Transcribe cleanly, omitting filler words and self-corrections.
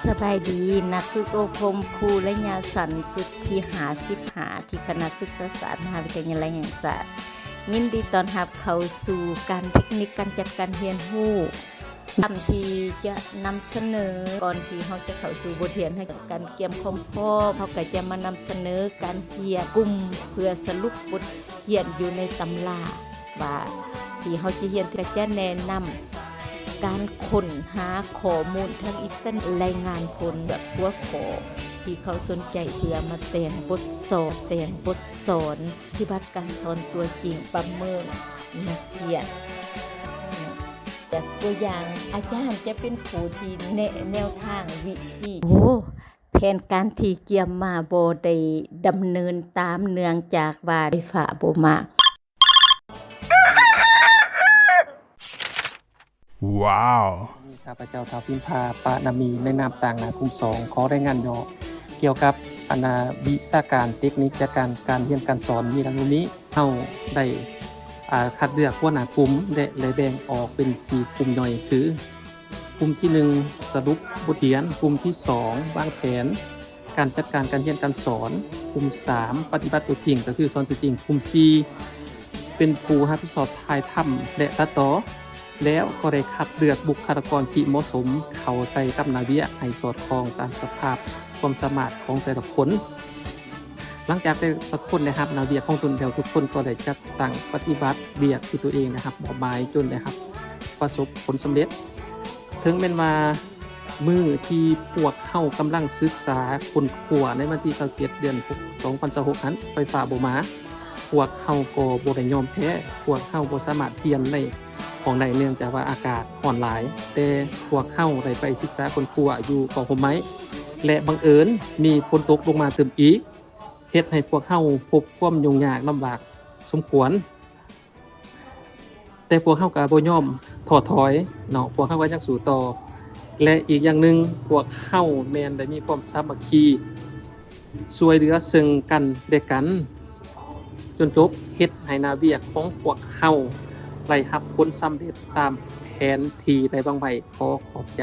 สบายดีนักฝึกอบรมครูและยาสันสุดที่หาที่คณะศึกษาศาสตร์มหาวิทยาลัยแห่งชาติยินดีต้อนรับเข้าสู่การเทคนิคการจัดการเรียนรู้คำที่จะนำเสนอก่อนที่เราจะเข้าสู่บทเรียนให้การเตรียมความพร้อมเราก็จะมานำเสนอการเรียนกลุ่มเพื่อสรุปบทเรียนอยู่ในตำราว่าที่เราจะเรียนก็จะแนะนำการค้นหาข้อมูลทางอินเทอร์เน็ตรายงานผลแบบหัวข้อที่เขาสนใจเพื่อมาแต่งบทสอบแต่งบทสอนที่บัดการสอนตัวจริงประเมินนักเรียนแต่ตัวอย่างอาจารย์จะเป็นผู้ที่แนวทางวิธีแผนการที่เกี่ยมมาบ่ได้ดำเนินตามเนื่องจากว่าไฟฟ้าบ่มาว้าวมีข้าพเจ้าท้าวพิมพาปานามีในนามต่างนาคุม2ขอรายงานย่อเกี่ยวกับวิชาการเทคนิคจัดการเรียนการสอนมีดังนี้เฮาได้คัดเลือกหัวหน้ากลุ่มและแบ่งออกเป็น4กลุ่มย่อยคือกลุ่มที่1สรุปบทเรียนกลุ่มที่2วางแผนการจัดการการเรียนการสอนกลุ่ม3ปฏิบัติตัวจริงก็คือสอนตัวจริงกลุ่ม4เป็นผู้รับผิดชอบถ่ายทำและตัดต่อแล้วก็ได้คัดเลือกบุคลากรที่เหมาะสมเข้าใส่กับนาเวียให้สอดคล้องตามสภาพความสามารถของแต่ละคนหลังจากได้ทุกคนนะครับนาเวียของตนแล้วทุกคนก็ได้จัดตั้งปฏิบัติเวียกที่ตัวเองนะครับมอบหมายจนนะครับประสบผลสำเร็จถึงแม้ว่ามือที่พวกเข้ากำลังศึกษาคนขัวในวันที่27เดือน2026นั้นไฟฟ้าบ่มาพวกเข้าก็บ่ได้ยอมแพ้พวกเข้าบ่สามารถเปลี่ยนในของใดเนื่องจากว่าอากาศร้อนหลายแต่พวกเข้าได้ไปศึกษาคนขัวอยู่กองพมไม้และบังเอิญมีฝนตกลงมาเติมอีกเฮ็ดให้พวกเข้าพบความยุ่งยากลำบากสมควรแต่พวกเข้าก็บ่ยอมท้อถอยเนาะพวกเข้าก็ยังสู้ต่อและอีกอย่างนึงพวกเข้าแม่นได้มีความสามัคคีช่วยเหลือซึ่งกันและกันจนจบเฮ็ดให้นาเวียของพวกเข้าได้รับผลสำเร็จตามแผนที่ได้วางไว้ขอขอบใจ